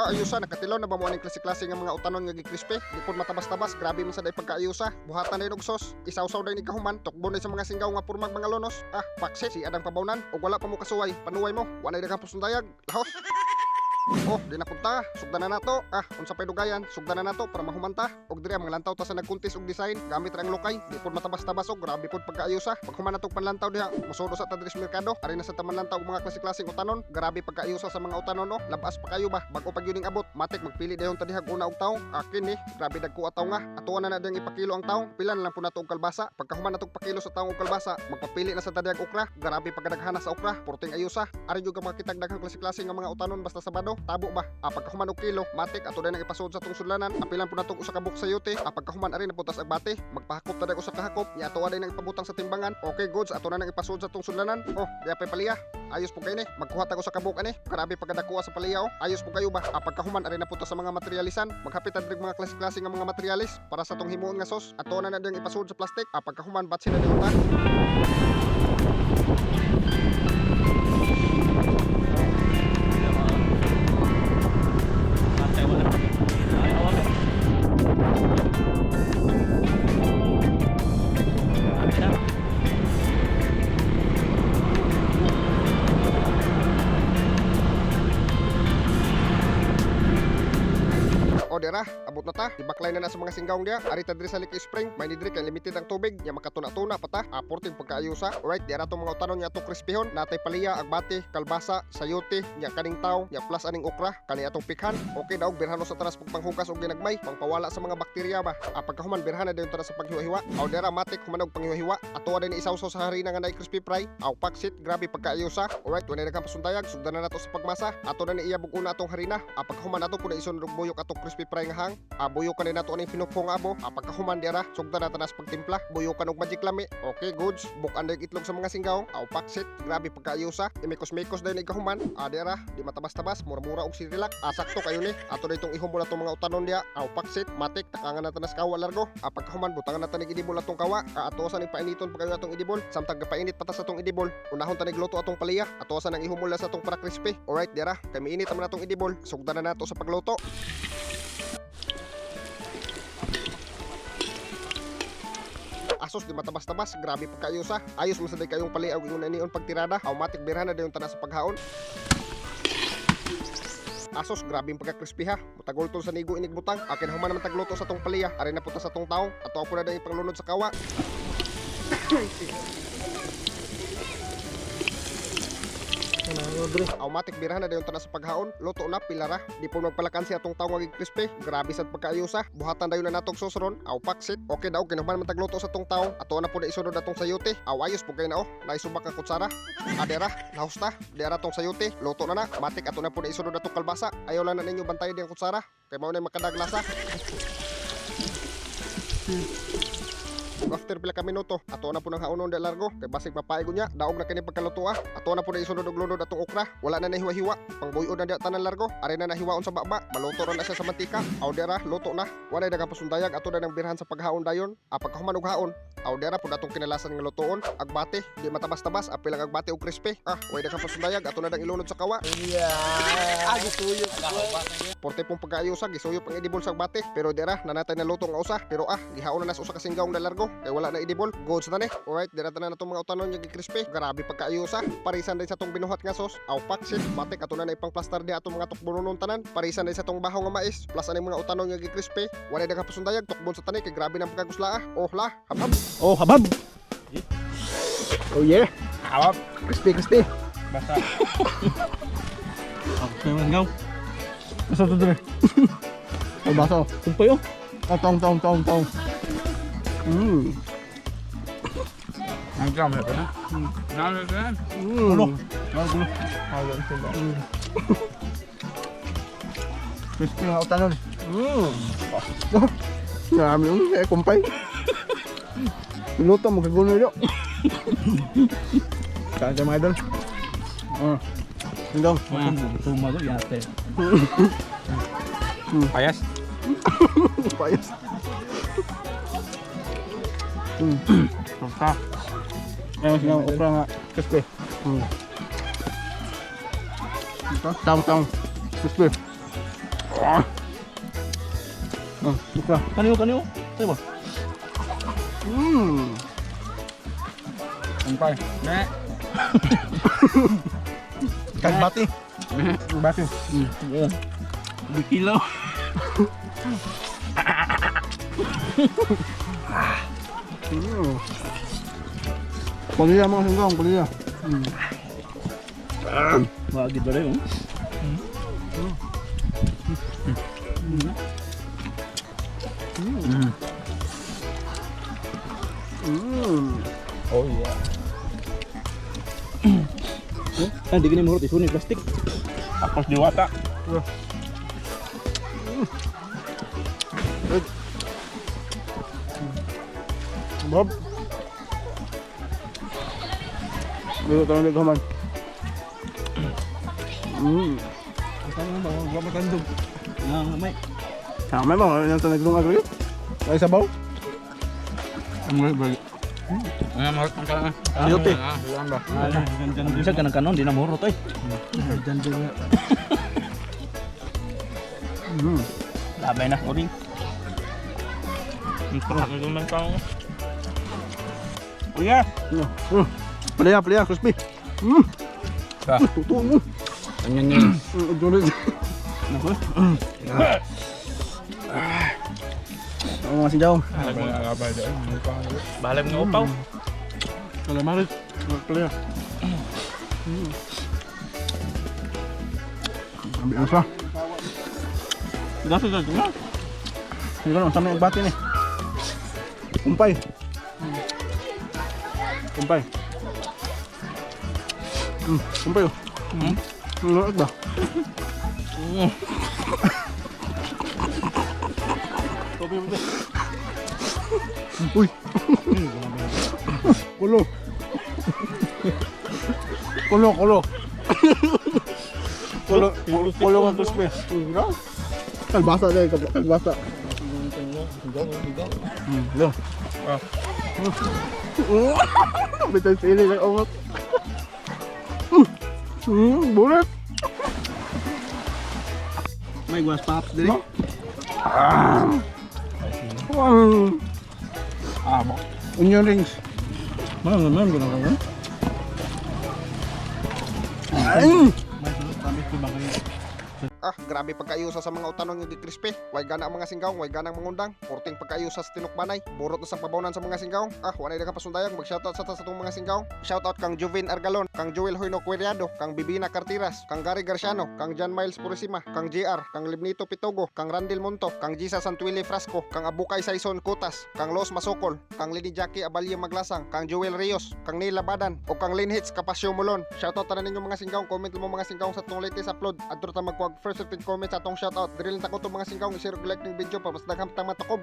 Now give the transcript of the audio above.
Ayusa nakatilaw na ba mo aning klase-klase nga mga utanon nga gi-crispy? Di pod matabas-tabas, grabe man sa day pagkaayusa. Buhatan na og sos, isawsaw day ni kahuman, tukbo na sa mga singgaw nga purmag mga lonos. Paksit si adang pabawnan og wala pa mo kasuway. Panuway mo, wala daghang pusundayag. Lahos. Di na punta. Sugdan na nato. Unsa pay dugayan? Sugdan na nato para mahumanta. Og diri ang mga lantaw ta sa nagkuntis og design, gamit ra ang lokay. Di pod matabas-tabas og grabe pod pagkaayusa. Pag human natong panlantaw diha, mosudo sa tadris merkado. Ari na sa taman lantaw og mga klase-klaseng utanon. Grabe pagkaayusa sa mga utanon no. Labas pa kayo ba? Bago pag yuning abot, matik magpili dayon ta dihag una og tawo. Akin ni, grabe dagko ataw nga. Atuan na diyang ipakilo ang tawo. Pila na lang po nato og kalbasa. Pagka human natong pakilo sa tawo og kalbasa, magpapili na sa tadihag okra. Grabe pagkadaghana sa okra. Porting ayusa. Ari jud ka makitag daghang klase-klase nga mga utanon basta sabado. Tabo ba? Pagkahuman og kilo, matik ato din ang ipasod sa tong sudlanan. Apilan po natong usa ka buok sayote. Pagkahuman ari naputas ag bate, magpahakop ta dag usa ka hakop. Ya ato din ang ipabutang sa timbangan. Okay goods, ato na nang ipasod sa tong sudlanan. Diya pay paliya. Ayos po kay ni. Magkuha ta ko sa kabuk ani. Grabe pagkadakuha sa paliya Ayos po kayo ba? Pagkahuman ari naputas sa mga materialisan. Maghapit ta dig mga klase-klase nga mga materialis para sa tong himuon nga sos. Ato na diyang ipasod sa plastic. Pagkahuman batsi na diyang ta. Dira, abot na ta. Ibaklay na sa mga singgaw diya. Ari ta diri sa Lake Spring. May ni diri kay limited ang tubig. Nya makatuna-tuna pa ta. Porting pagkaayusa. Alright, dira tong mga utanon nya atong crispyhon. Natay paliya, agbati, kalbasa, sayote, nya kaning taw, nya plus aning okra, kani atong pikhan. Okay daw birhano sa taras pagpanghugas og ginagmay, pangpawala sa mga bakterya ba. Pagkahuman birhan na dayon tara sa paghiwa-hiwa. Dira matik human og panghiwa-hiwa. Ato din isawsaw sa harina nga nay crispy fry. Paksit, grabe pagkaayusa. Alright, wala na kang pasundayag. Sugdan na nato sa pagmasa. Ato na ni iyabog una atong harina. Pagkahuman nato pud isunod og buyok atong crispy fry nga hang. Buyo ka na nato aning pinukpong abo. Pagkahuman dira, sugdan na tanas pagtimpla. Buyo ka og magic lami. Okay, goods. Bukan day itlog sa mga singgaw. Paksit, grabe pagkaayusa. Imikos-mikos dayon ikahuman. Dira, di matabas-tabas, mura-mura og sirilak. Sakto kayo ni. Ato na itong ihom mula itong mga utanon diya. Paksit, matik, takangan na tanas kawa largo. Pagkahuman, butangan na tanig idibol atong kawa. Atosan ning painiton pagayo atong idibol. Samtang gapainit patas atong idibol. Unahon tanig luto atong paliya. Atosan ang ihom mula sa atong para crispy. Alright, dira, kay miinit man atong idibol. Sugdan na nato sa pagluto. Asos di matabas-tabas, grabe pagkaayusa. Ayos masaday kayong paliaw ingon inion pagtirada. Matik birhan na dayon tanan sa paghaon. Asos grabe pagka-crispy ha. Mutagol sa nigo inig butang. Akin human naman tagluto sa tong paliya. Ari na puta sa tong tawo. Ato ako na dayon panglunod sa kawa. Matik birhan na dayon tanan sa paghaon. Luto na pilara. Di po magpalakan siya atong tawo nga crispy. Grabe sad pagkaayusa. Buhatan dayon na natong sosron. Paksit. Okay daw kinuman man tagluto sa tong tawo. Ato na po na isunod atong sayote. Ayos po kay na naisubak ang kutsara. Dira, lahos ta. Dira tong sayote. Luto na na. Matik ato na po na isunod atong kalbasa. Ayaw lang na ninyo bantayan diyang kutsara. Kay mao na makadaglasa. After pila ka minuto, ato na po nang haunon de largo kay basig mapaigo niya. Daog na kini pagkaluto Ato na po na isunod og lunod atong okra. Wala na nahiwa-hiwa. Pangbuyo na diya tanan largo. Ari na nahiwaon sa baba. Maluto ra na siya sa mantika. Dira, luto na. Wala daghang pasundayag ato na nang birhan sa paghaon dayon. Pagkahuman og haon. Dira po datong kinalasan nga lutoon. Agbate, di matabas-tabas, apil ang agbate og crispy. Wala daghang pasundayag ato na dang ilunod sa kawa. Gisuyo. Porte pong pagkaayusa, gisuyo pang idibol sa agbate. Pero dira nanatay na luto nga usa. Pero gihaon na nas usa ka singgaw na largo. Kay wala na idibol. Goods na ni. Alright, dira tanan natong mga utanon nga crispy. Grabe pagkaayusa. Parisan din sa tong binuhat nga sos. Paksit, matik ato na ipang plaster di atong mga tukbonon tanan. Parisan din sa tong bahaw nga mais. Plus ani mga utanon nga crispy. Wala daghang pasundayag tukbon sa tani kay grabe nang pagkagusla. Habab. Habab. Yeah. Habab. Crispy. Basta. Ngaw. Basta to dire. Basta. Kumpay Tong. Ang jam ya kana. Nan. Gulo. Crispy nga utanon. Marami yung kumpay. Pinuto mo kagulo yo. Kain tayo mga idol. Hanggang. Tumago yate. Payas. Payas. Basta. Ayan siya ng okra nga. Crispy. Tang. Crispy. Okra. Kaniyo. Sa'yo ba? Sampay. Ne. Kagbati. Kagbati. Oo. Bikilo. Palya mga singkong, palya. Wagid ba rin, Oh yeah. Ah, di gini mahurot isun plastik. Tapos diwata. Bob. Dito tayo nagkaman. Ano ba? Wa matandog. May. Tama mo, ano yung tanag nung agri? Ay sabaw? Ang balik. Ano mahurot ang kanan? Ayote. Bisa ka kanon di na mahurot ay. Labay na uring. Ito na naman tao. Palya. Palya, crispy. Ah. Tuto mo. Anyan. Dulid. Ang mga sinjaw. Balag ng upaw. Calamares. Palya. Ambil ang sa. Gaso gaso na. Hindi ko naman, saan may bati ni? Kumpay. Kumpay. Kumpay oh. Lurag ba? Uy. Kulo. Kulo. Kulo ang crispy. Kalbasa deh, kalbasa. Lo. Betul sili kay omot. Bulat. May guas pops diri. Mo. Onion rings. Mana guna. Ah, grabe pagkaayusa sa mga utanon nga gikrispe. Way gana ang mga singgaong, way ganang mangundang. Porting pagkaayusa sa tinukbanay. Burot na sa pabawnan sa mga singgaong. Ah, wala na kapasundayang mag-shoutout sa tong mga singgaong. Shoutout kang Juvin Argalon, kang Joel Hoyno Queriado, kang Bibina Cartiras, kang Gary Garciano, kang John Miles Purisima, kang JR, kang Libnito Pitogo, kang Randel Monto, kang Gisa Santuili Frasco, kang Abukay Saison Kutas, kang Los Masokol, kang Lini Jackie Abalya Maglasang, kang Joel Rios, kang Neil Labadan, o kang Lin Hits Kapasyo Mulon. Shoutout na ninyo mga singgaong. Comment mo mga singgaong sa tong latest upload. Adto ta magkuag first 15 comments sa atong shoutout. Diri lang ta ko to mga singgaong i-share og like ning video para mas daghang tang matukob.